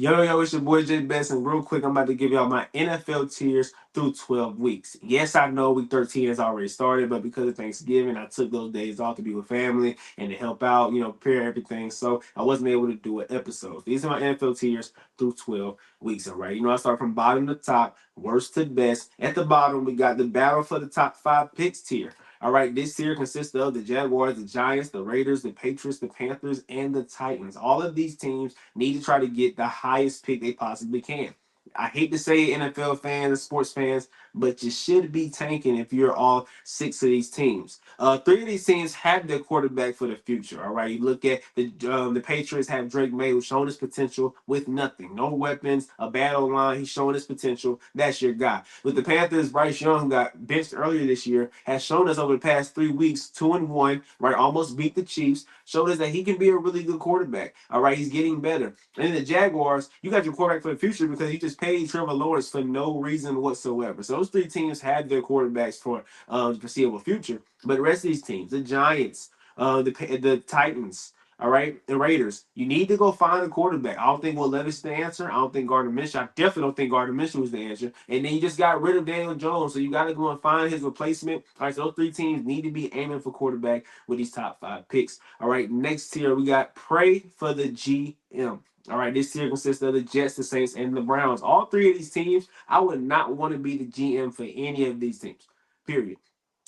Yo, it's your boy Jay Best, and real quick, I'm about to give y'all my NFL tiers through 12 weeks. Yes, I know week 13 has already started, but because of Thanksgiving, I took those days off to be with family and to help out, prepare everything. So I wasn't able to do an episode. These are my NFL tiers through 12 weeks, all right? I start from bottom to top, worst to best. At the bottom, we got the battle for the top five picks tier. All right, this tier consists of the Jaguars, the Giants, the Raiders, the Patriots, the Panthers, and the Titans. All of these teams need to try to get the highest pick they possibly can. I hate to say it, NFL fans, sports fans, but you should be tanking if you're all six of these teams. Three of these teams have their quarterback for the future. All right, you look at the Patriots have Drake May, who's shown his potential with nothing, no weapons, a bad O line. He's showing his potential. That's your guy. With the Panthers, Bryce Young, who got benched earlier this year, has shown us over the past 3 weeks, 2-1, right, almost beat the Chiefs. Showed us that he can be a really good quarterback. All right, he's getting better. And then the Jaguars, you got your quarterback for the future because you just paid Trevor Lawrence for no reason whatsoever. So those three teams had their quarterbacks for the foreseeable future. But the rest of these teams, the Giants, the Titans, all right, the Raiders, you need to go find a quarterback. I don't think Will Levis is the answer. I don't think Gardner Minshew. I definitely don't think Gardner Minshew was the answer. And then you just got rid of Daniel Jones, so you got to go and find his replacement. All right, so those three teams need to be aiming for quarterback with these top five picks. All right, next tier we got pray for the GM. All right, this tier consists of the Jets, the Saints, and the Browns. All three of these teams, I would not want to be the GM for any of these teams. Period.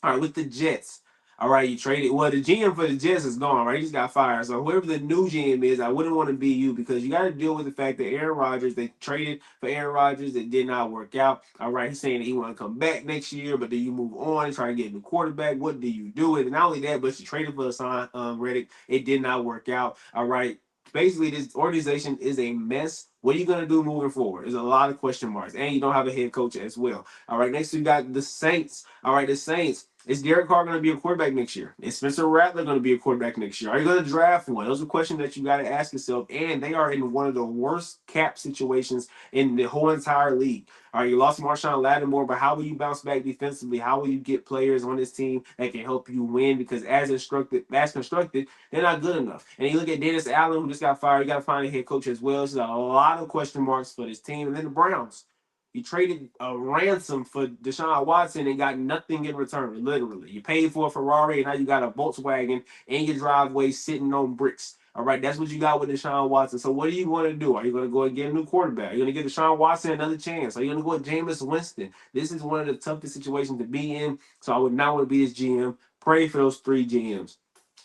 All right, with the Jets. All right, you traded. Well, the GM for the Jets is gone, right? He just got fired. So whoever the new GM is, I wouldn't want to be you because you got to deal with the fact that Aaron Rodgers, they traded for Aaron Rodgers. It did not work out. All right, he's saying that he want to come back next year, but then you move on and try to get a new quarterback. What do you do? And not only that, but you traded for Hassan Reddick. It did not work out. All right. Basically, this organization is a mess. What are you going to do moving forward? There's a lot of question marks. And you don't have a head coach as well. All right, next we got the Saints. All right, the Saints. Is Derek Carr going to be a quarterback next year? Is Spencer Rattler going to be a quarterback next year? Are you going to draft one? Those are questions that you got to ask yourself. And they are in one of the worst cap situations in the whole entire league. All right, you lost Marshawn Lattimore, but how will you bounce back defensively? How will you get players on this team that can help you win? Because as constructed, they're not good enough. And you look at Dennis Allen, who just got fired. You got to find a head coach as well. So there's a lot of question marks for this team. And then the Browns. You traded a ransom for Deshaun Watson and got nothing in return, literally. You paid for a Ferrari and now you got a Volkswagen in your driveway sitting on bricks. All right, that's what you got with Deshaun Watson. So what are you going to do? Are you going to go and get a new quarterback? Are you going to give Deshaun Watson another chance? Are you going to go with Jameis Winston? This is one of the toughest situations to be in. So I would not want to be this GM. Pray for those three GMs.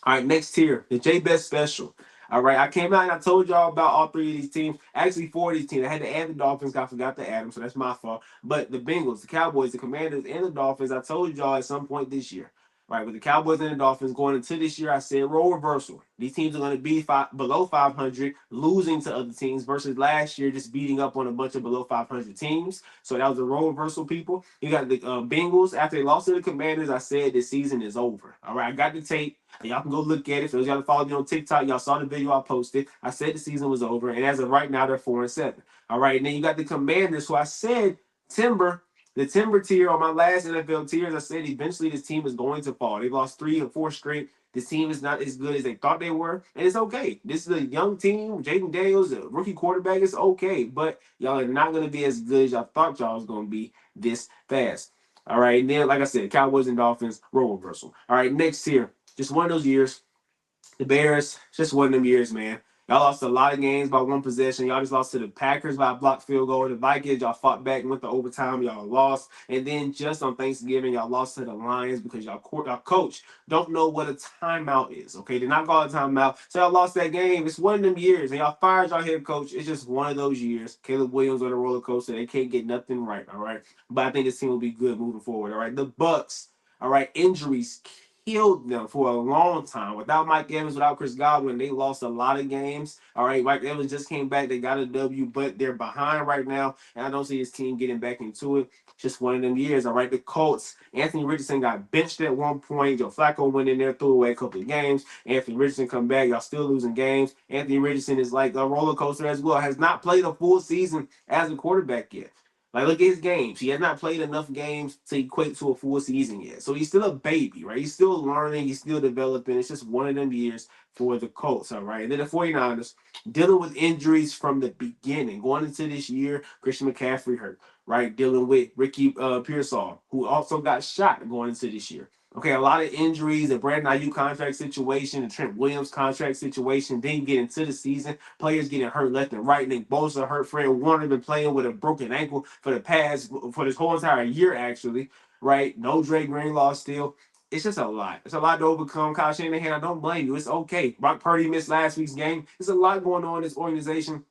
All right, next tier, the J Best Special. All right, I came out and I told y'all about all three of these teams. Actually, four of these teams. I had to add the Dolphins. I forgot to add them, so that's my fault. But the Bengals, the Cowboys, the Commanders, and the Dolphins, I told y'all at some point this year. Right, with the Cowboys and the Dolphins going into this year, I said role reversal. These teams are going to be below 500, losing to other teams versus last year just beating up on a bunch of below 500 teams. So that was a role reversal, people. You got the Bengals. After they lost to the Commanders, I said this season is over. All right, I got the tape. Y'all can go look at it. For those y'all that follow me on TikTok, y'all saw the video I posted. I said the season was over, and as of right now, they're 4-7. All right, and then you got the Commanders, who I said the Timber tier on my last NFL tiers. I said eventually this team is going to fall. They've lost 3 or 4 straight. This team is not as good as they thought they were, and it's okay. This is a young team. Jaden Daniels, a rookie quarterback, is okay, but y'all are not going to be as good as y'all thought y'all was going to be this fast. All right, and then like I said, Cowboys and Dolphins role reversal. All right, next tier. Just one of those years. The Bears, just one of them years, man. Y'all lost a lot of games by one possession. Y'all just lost to the Packers by a blocked field goal. The Vikings, y'all fought back and went to overtime. Y'all lost. And then just on Thanksgiving, y'all lost to the Lions because y'all coach don't know what a timeout is. Okay, they're not called a timeout. So y'all lost that game. It's one of them years. And y'all fired y'all head coach. It's just one of those years. Caleb Williams on a roller coaster. They can't get nothing right. All right. But I think this team will be good moving forward. All right. The Bucks. All right. Injuries killed them for a long time. Without Mike Evans, without Chris Godwin, they lost a lot of games. All right, Mike Evans just came back. They got a W, but they're behind right now, and I don't see his team getting back into it. Just one of them years. All right, the Colts. Anthony Richardson got benched at one point. Joe Flacco went in there, threw away a couple of games. Anthony Richardson come back. Y'all still losing games. Anthony Richardson is like a roller coaster as well. Has not played a full season as a quarterback yet. Like, look at his games. He has not played enough games to equate to a full season yet. So he's still a baby, right? He's still learning. He's still developing. It's just one of them years for the Colts, all right? And then the 49ers, dealing with injuries from the beginning. Going into this year, Christian McCaffrey hurt, right? Dealing with Ricky Pearsall, who also got shot going into this year. Okay, a lot of injuries, the Brandon Ayuk contract situation, the Trent Williams contract situation. Then you get into the season, players getting hurt left and right. Nick Bosa hurt. Fred Warner been playing with a broken ankle for this whole entire year, actually. Right? No Dre Greenlaw still. It's just a lot. It's a lot to overcome. Kyle Shanahan, I don't blame you. It's okay. Brock Purdy missed last week's game. There's a lot going on in this organization.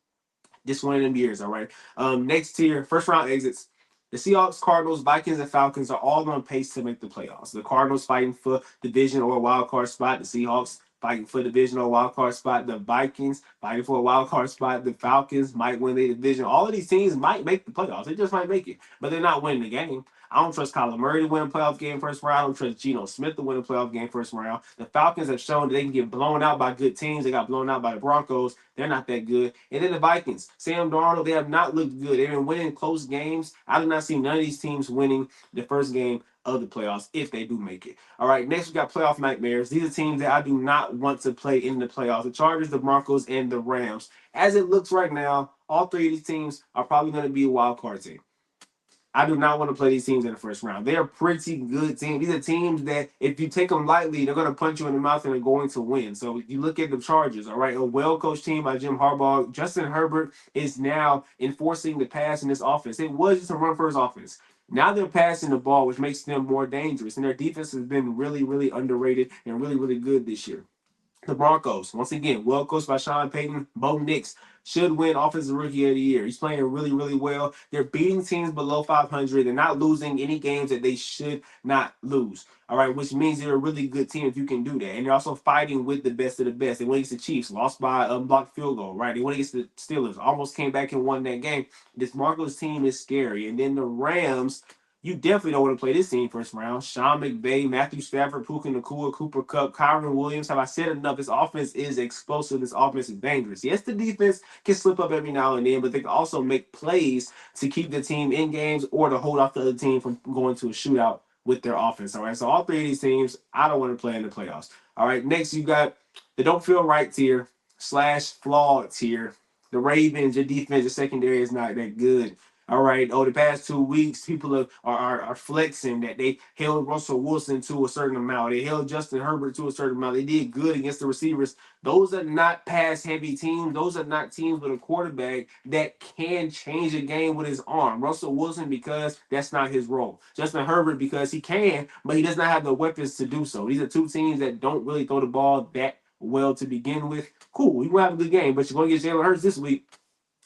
Just one of them years, all right. Next tier, first round exits. The Seahawks, Cardinals, Vikings, and Falcons are all on pace to make the playoffs. The Cardinals fighting for division or a wild card spot. The Seahawks fighting for division or a wild card spot. The Vikings fighting for a wild card spot. The Falcons might win their division. All of these teams might make the playoffs. They just might make it, but they're not winning the game. I don't trust Kyler Murray to win a playoff game first round. I don't trust Geno Smith to win a playoff game first round. The Falcons have shown that they can get blown out by good teams. They got blown out by the Broncos. They're not that good. And then the Vikings, Sam Darnold, they have not looked good. They've been winning close games. I do not see none of these teams winning the first game of the playoffs if they do make it. All right, next we got playoff nightmares. These are teams that I do not want to play in the playoffs. The Chargers, the Broncos, and the Rams. As it looks right now, all three of these teams are probably going to be a wild card team. I do not want to play these teams in the first round. They're pretty good teams. These are teams that, if you take them lightly, they're going to punch you in the mouth and they're going to win. So you look at the Chargers, all right, a well-coached team by Jim Harbaugh. Justin Herbert is now enforcing the pass in this offense. It was just a run-first offense. Now they're passing the ball, which makes them more dangerous. And their defense has been really, really underrated and really, really good this year. The Broncos, once again, well coached by Sean Payton. Bo Nix should win Offensive Rookie of the Year. He's playing really, really well. They're beating teams below 500. They're not losing any games that they should not lose. All right, which means they're a really good team if you can do that. And they're also fighting with the best of the best. They went against the Chiefs, lost by a blocked field goal, right? They went against the Steelers, almost came back and won that game. This Broncos team is scary. And then the Rams, you definitely don't want to play this team first round. Sean McVay, Matthew Stafford, Puka Nacua, Cooper Kupp, Kyron Williams. Have I said enough? This offense is explosive. This offense is dangerous. Yes, the defense can slip up every now and then, but they can also make plays to keep the team in games or to hold off the other team from going to a shootout with their offense. All right, so all three of these teams, I don't want to play in the playoffs. All right, next you got the don't feel right tier / flawed tier. The Ravens, your defense, your secondary is not that good. All right. Over the past 2 weeks, people are flexing that they held Russell Wilson to a certain amount. They held Justin Herbert to a certain amount. They did good against the receivers. Those are not pass-heavy teams. Those are not teams with a quarterback that can change a game with his arm. Russell Wilson, because that's not his role. Justin Herbert, because he can, but he does not have the weapons to do so. These are two teams that don't really throw the ball that well to begin with. Cool. You're going to have a good game, but you're going to get Jalen Hurts this week.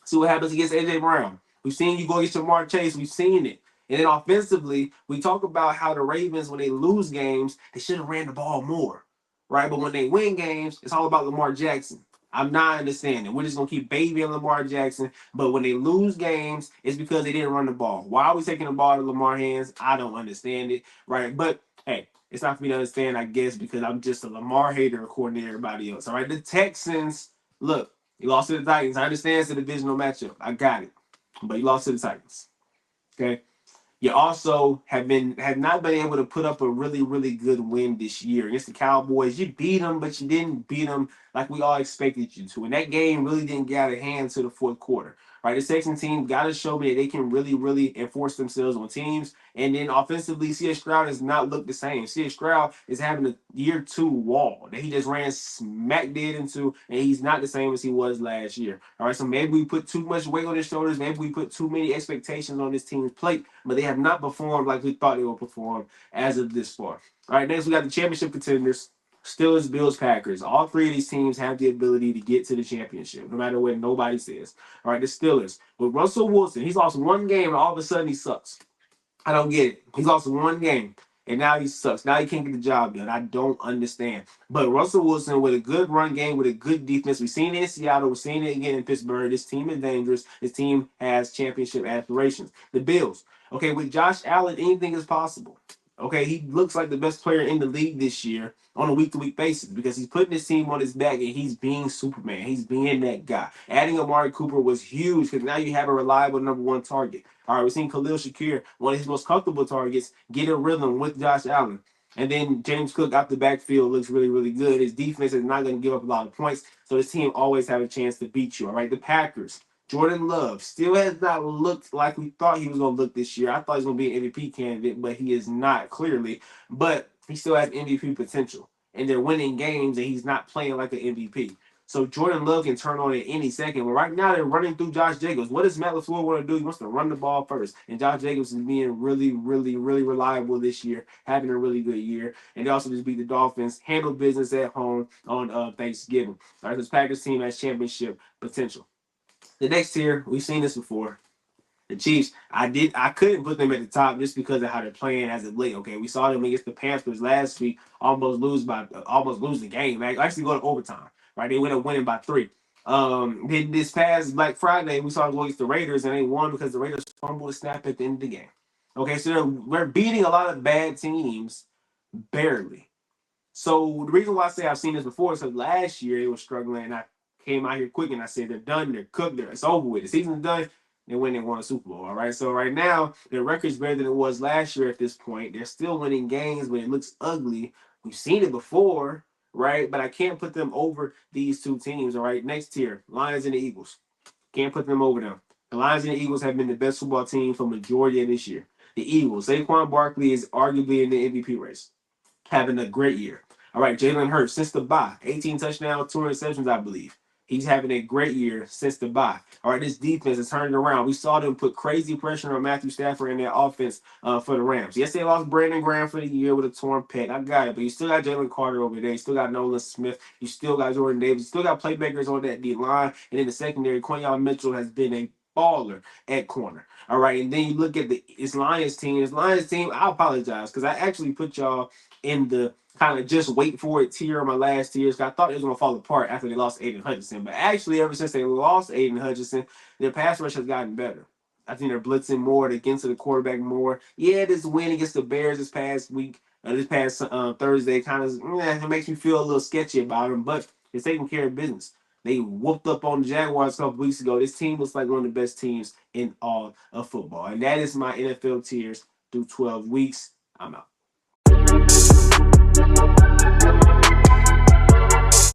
See what happens against A.J. Brown. We've seen you go against Jamar Chase. We've seen it. And then offensively, we talk about how the Ravens, when they lose games, they should have ran the ball more, right? But when they win games, it's all about Lamar Jackson. I'm not understanding. We're just going to keep babying Lamar Jackson. But when they lose games, it's because they didn't run the ball. Why are we taking the ball to Lamar's hands? I don't understand it, right? But, hey, it's not for me to understand, I guess, because I'm just a Lamar hater according to everybody else, all right? The Texans, look, he lost to the Titans. I understand it's a divisional matchup. I got it. But you lost to the Titans. Okay. You also have not been able to put up a really, really good win this year against the Cowboys. You beat them, but you didn't beat them like we all expected you to. And that game really didn't get out of hand to the fourth quarter. Right? The Texans team got to show me that they can really, really enforce themselves on teams. And then offensively, C.J. Stroud has not looked the same. C.J. Stroud is having a year 2 wall that he just ran smack dead into, and he's not the same as he was last year. All right, so maybe we put too much weight on his shoulders. Maybe we put too many expectations on this team's plate, but they have not performed like we thought they would perform as of this far. All right, next we got the championship contenders. Steelers, Bills, Packers. All three of these teams have the ability to get to the championship, no matter what nobody says. All right, the Steelers. With Russell Wilson, he's lost one game, and all of a sudden he sucks. I don't get it. He's lost one game, and now he sucks. Now he can't get the job done. I don't understand. But Russell Wilson with a good run game, with a good defense. We've seen it in Seattle. We've seen it again in Pittsburgh. This team is dangerous. This team has championship aspirations. The Bills. Okay, with Josh Allen, anything is possible. Okay, he looks like the best player in the league this year on a week-to-week basis because he's putting his team on his back and he's being Superman. He's being that guy. Adding Amari Cooper was huge because now you have a reliable number one target. All right, we've seen Khalil Shakir, one of his most comfortable targets, get a rhythm with Josh Allen. And then James Cook out the backfield looks really, really good. His defense is not going to give up a lot of points, so this team always have a chance to beat you. All right, the Packers. Jordan Love still has not looked like we thought he was going to look this year. I thought he was going to be an MVP candidate, but he is not clearly. But he still has MVP potential. And they're winning games, and he's not playing like an MVP. So Jordan Love can turn on at any second. But right now they're running through Josh Jacobs. What does Matt LaFleur want to do? He wants to run the ball first. And Josh Jacobs is being really, really, really reliable this year, having a really good year. And they also just beat the Dolphins, handle business at home on Thanksgiving. All right, this Packers team has championship potential. The next tier, we've seen this before. The Chiefs, I couldn't put them at the top just because of how they're playing as of late. Okay, we saw them against the Panthers last week, almost lose the game. Actually, go to overtime. Right, they went up winning by 3. Then this past Black Friday, we saw them go against the Raiders, and they won because the Raiders fumbled a snap at the end of the game. Okay, so we're beating a lot of bad teams barely. So the reason why I say I've seen this before is because last year they were struggling, and I came out here quick and I said they're done, they're cooked, it's over with. The season's done. They win and won a Super Bowl. All right. So right now their record's better than it was last year at this point. They're still winning games, but it looks ugly. We've seen it before, right? But I can't put them over these two teams. All right. Next tier, Lions and the Eagles. Can't put them over them. The Lions and the Eagles have been the best football team for majority of this year. The Eagles, Saquon Barkley is arguably in the MVP race, having a great year. All right, Jalen Hurts since the bye, 18 touchdowns, 2 interceptions, I believe. He's having a great year since the bye. All right, this defense is turning around. We saw them put crazy pressure on Matthew Stafford in their offense for the Rams. Yes, they lost Brandon Graham for the year with a torn pec. I got it, but you still got Jalen Carter over there. You still got Nolan Smith. You still got Jordan Davis. You still got playmakers on that D line. And in the secondary, Quinyon Mitchell has been a baller at corner. All right, and then you look at this Lions team. This Lions team, I apologize because I actually put y'all in the kind of just wait for it tier on my last tiers. I thought it was going to fall apart after they lost Aiden Hutchinson. But actually, ever since they lost Aiden Hutchinson, their pass rush has gotten better. I think they're blitzing more. They're getting to the quarterback more. Yeah, this win against the Bears this past week, this past Thursday, kind of it makes me feel a little sketchy about them, but they're taking care of business. They whooped up on the Jaguars a couple weeks ago. This team looks like one of the best teams in all of football. And that is my NFL tiers through 12 weeks. I'm out.